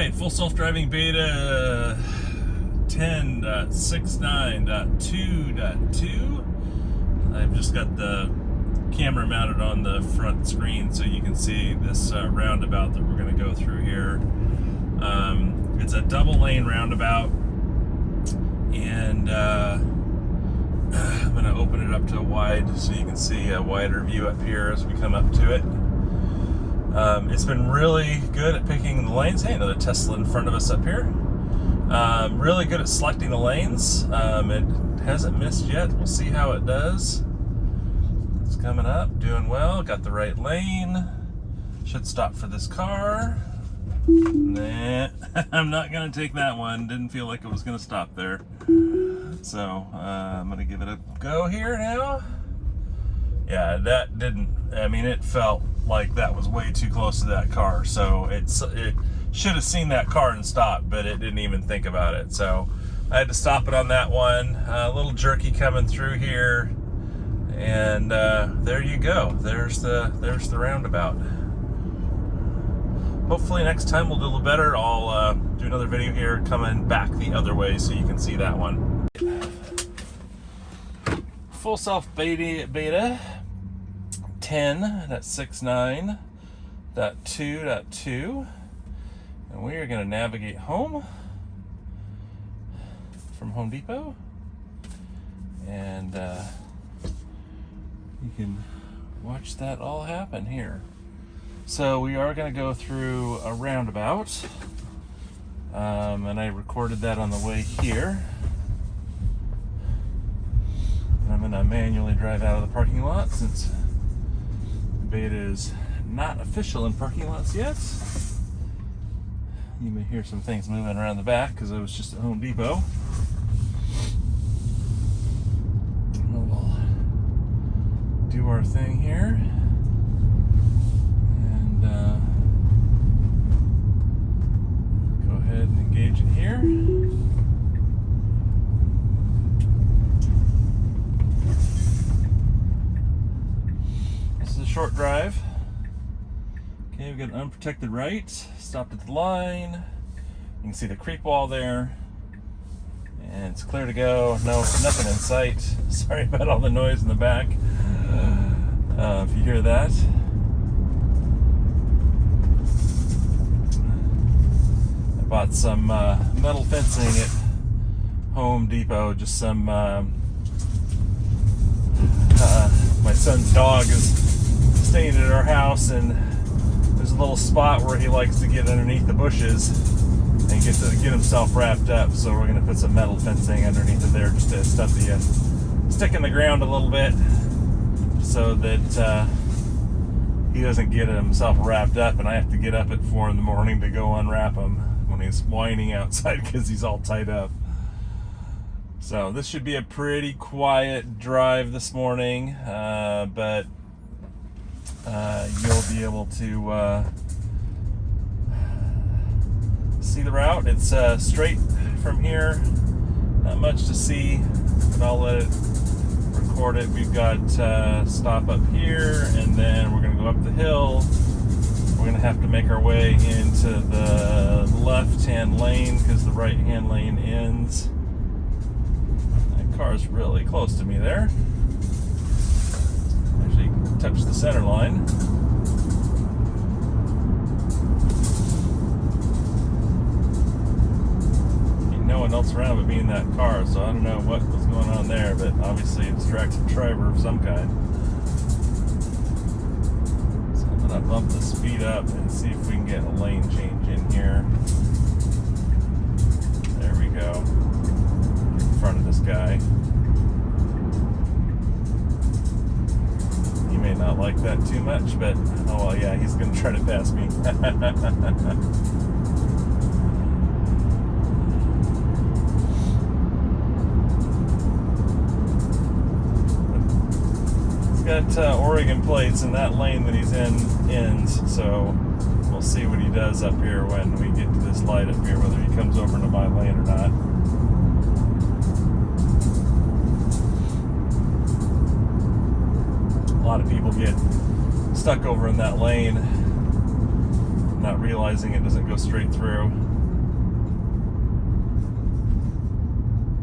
right, full self-driving beta 10.69.2.2. I've just got the camera mounted on the front screen so you can see this roundabout that we're going to go through here. It's a double lane roundabout, and I'm going to open it up to wide so you can see a wider view up here as we come up to it. It's been really good at picking the lanes. Hey, another Tesla in front of us up here. Really good at selecting the lanes. It hasn't missed yet. We'll see how it does. It's coming up, doing well. Got the right lane. Should stop for this car. Nah, I'm not going to take that one. Didn't feel like it was going to stop there. So I'm going to give it a go here now. Yeah, that didn't, I mean, it felt like that was way too close to that car. So it should have seen that car and stopped, but it didn't even think about it. So I had to stop it on that one. A little jerky coming through here. And there you go. There's the roundabout. Hopefully next time we'll do a little better. I'll do another video here coming back the other way so you can see that one. Full self beta 10.69.2.2, and we are going to navigate home from Home Depot, and you can watch that all happen here. So we are going to go through a roundabout, and I recorded that on the way here. I'm going to manually drive out of the parking lot since beta is not official in parking lots yet. You may hear some things moving around the back because I was just at Home Depot. We'll do our thing here. And go ahead and engage it here. Short drive. Okay, we've got an unprotected right. Stopped at the line. You can see the creek wall there. And it's clear to go. No, nothing in sight. Sorry about all the noise in the back. If you hear that. I bought some metal fencing at Home Depot. Just some, my son's dog is staying at our house, and there's a little spot where he likes to get underneath the bushes and get himself wrapped up. So we're going to put some metal fencing underneath it there just to stick in the ground a little bit so that he doesn't get himself wrapped up and I have to get up at 4 in the morning to go unwrap him when he's whining outside because he's all tied up. So this should be a pretty quiet drive this morning, but you'll be able to see the route. It's straight from here, not much to see, but I'll let it record it. We've got stop up here, and then we're going to go up the hill. We're going to have to make our way into the left-hand lane because the right-hand lane ends. That car's really close to me there. Touch the center line. Ain't no one else around but me in that car, so I don't know what was going on there, but obviously a distracted driver of some kind. So I'm gonna bump the speed up and see if we can get a lane change in here. There we go. In front of this guy. May not like that too much, but oh well, yeah, he's gonna try to pass me. He's got Oregon plates, and that lane that he's in ends, so we'll see what he does up here when we get to this light up here, whether he comes over into my lane or not. A lot of people get stuck over in that lane, not realizing it doesn't go straight through.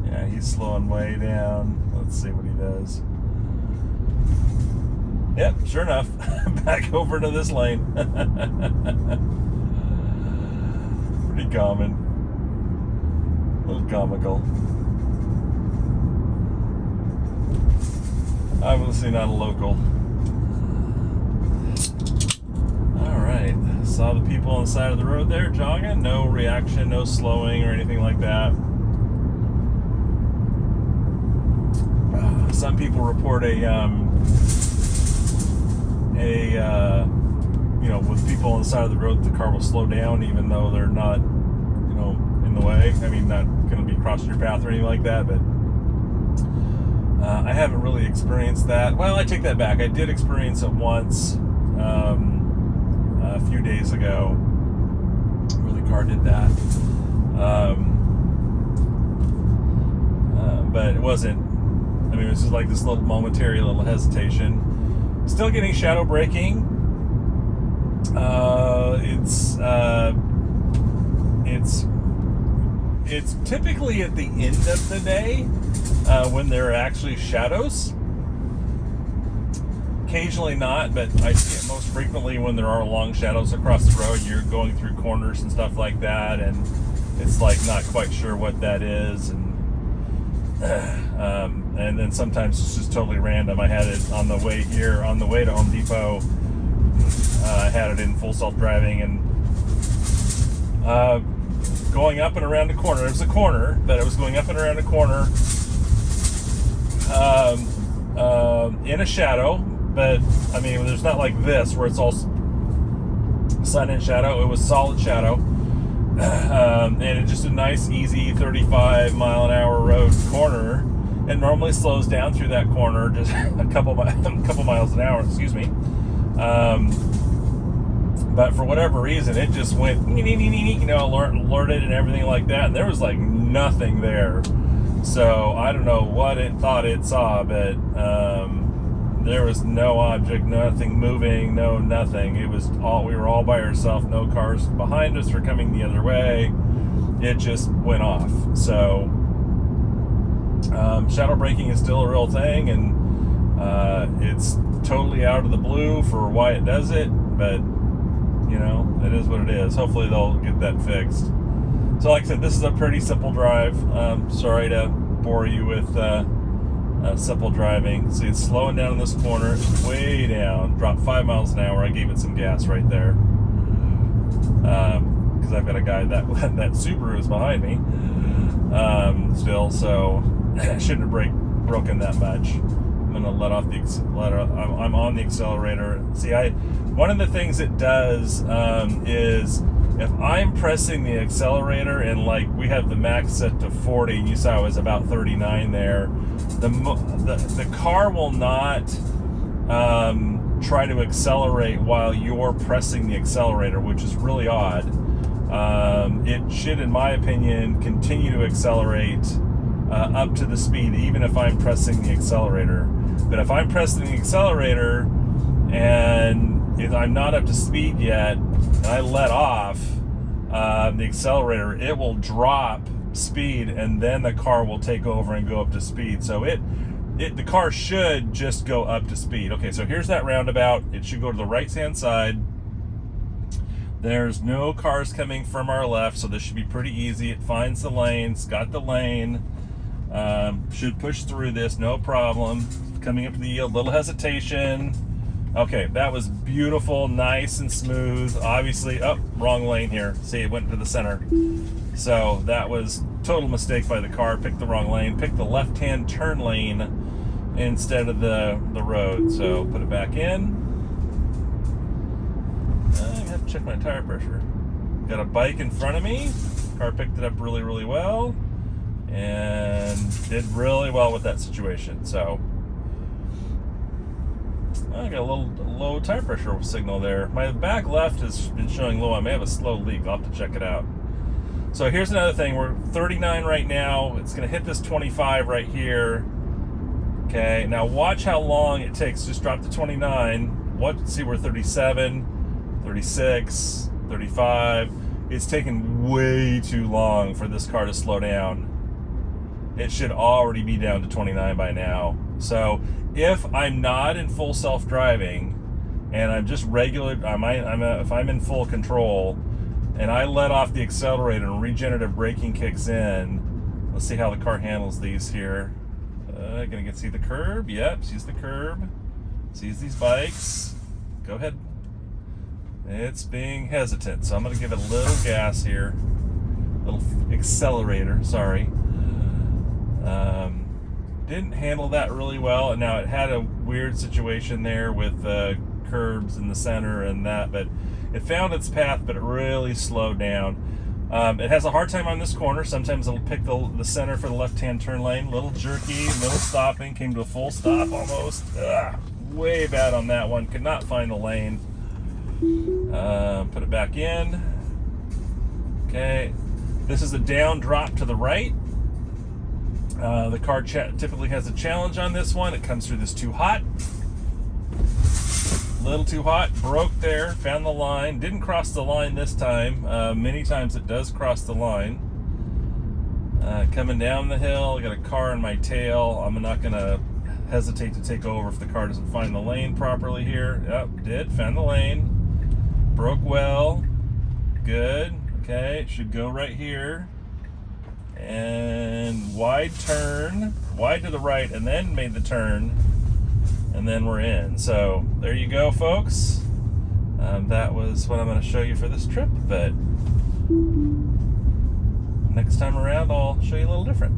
Yeah, he's slowing way down. Let's see what he does. Yep, sure enough, back over to this lane. Pretty common. A little comical. Obviously not a local. Alright, saw the people on the side of the road there jogging. No reaction, no slowing or anything like that. Some people report with people on the side of the road, the car will slow down even though they're not, in the way. I mean, not going to be crossing your path or anything like that, but I haven't really experienced that. Well, I take that back. I did experience it once a few days ago where the car did that. But it wasn't, it was just like this little momentary little hesitation. Still getting shadow braking. It's typically at the end of the day when there are actually shadows. Occasionally not, but I see it most frequently when there are long shadows across the road. You're going through corners and stuff like that, and it's like not quite sure what that is, and then sometimes it's just totally random. I had it on the way here, on the way to Home Depot. I had it in full self-driving, and going up and around a corner. There's a corner, but it was going up and around a corner in a shadow. But there's not like this where it's all sun and shadow. It was solid shadow, and it's just a nice, easy 35-mile-an-hour road corner. It normally slows down through that corner just a couple miles an hour. Excuse me. But for whatever reason, it just went, alerted and everything like that, and there was like nothing there. So I don't know what it thought it saw, but there was no object, nothing moving, nothing. It was we were all by ourselves, no cars behind us or coming the other way. It just went off. So shadow braking is still a real thing, and it's totally out of the blue for why it does it, but it is what it is. Hopefully they'll get that fixed. So like I said, this is a pretty simple drive. Sorry to bore you with simple driving. See, it's slowing down in this corner. It's way down. Dropped 5 miles an hour. I gave it some gas right there. Because I've got a guy that Subaru is behind me still, so I shouldn't have broken that much. I'm gonna let off the I'm on the accelerator. See, one of the things it does is if I'm pressing the accelerator and like we have the max set to 40, and you saw it was about 39 there, the car will not try to accelerate while you're pressing the accelerator, which is really odd. It should, in my opinion, continue to accelerate up to the speed, even if I'm pressing the accelerator. But if I'm pressing the accelerator and if I'm not up to speed yet, and I let off the accelerator, it will drop speed, and then the car will take over and go up to speed. So the car should just go up to speed. Okay, so here's that roundabout. It should go to the right-hand side. There's no cars coming from our left, so this should be pretty easy. It finds the lane, it's got the lane, should push through this, no problem. Coming up to the yield, little hesitation. Okay, that was beautiful, nice and smooth. Obviously, wrong lane here. See, it went to the center. So that was total mistake by the car. Picked the wrong lane, picked the left-hand turn lane instead of the road. So put it back in. I have to check my tire pressure. Got a bike in front of me. Car picked it up really, really well and did really well with that situation. So I got a little low tire pressure signal there. My back left has been showing low. I may have a slow leak. I'll have to check it out. So here's another thing. We're 39 right now. It's going to hit this 25 right here. Okay, now watch how long it takes. Just drop to 29. See, we're 37, 36. 35. It's taken way too long for this car to slow down. It should already be down to 29 by now. So if I'm not in full self-driving and I'm just regular, if I'm in full control and I let off the accelerator and regenerative braking kicks in, let's see how the car handles these here. Gonna see the curb. Yep, sees the curb. Sees these bikes. Go ahead. It's being hesitant, so I'm gonna give it a little gas here. Little accelerator, sorry. Didn't handle that really well, and now it had a weird situation there with curbs in the center and that, but it found its path, but it really slowed down. It has a hard time on this corner. Sometimes it'll pick the center for the left-hand turn lane. Little jerky, little stopping, came to a full stop almost. Way bad on that one. Could not find the lane. Put it back in. Okay, this is a down drop to the right. The car typically has a challenge on this one. It comes through this too hot. Little too hot, broke there, found the line, didn't cross the line this time. Many times it does cross the line. Coming down the hill, I got a car in my tail. I'm not gonna hesitate to take over if the car doesn't find the lane properly here. Yep, did, found the lane. Broke well, good, okay, it should go right here. And wide turn, wide to the right, and then made the turn. And then we're in. So there you go, folks. That was what I'm going to show you for this trip, but next time around I'll show you a little different.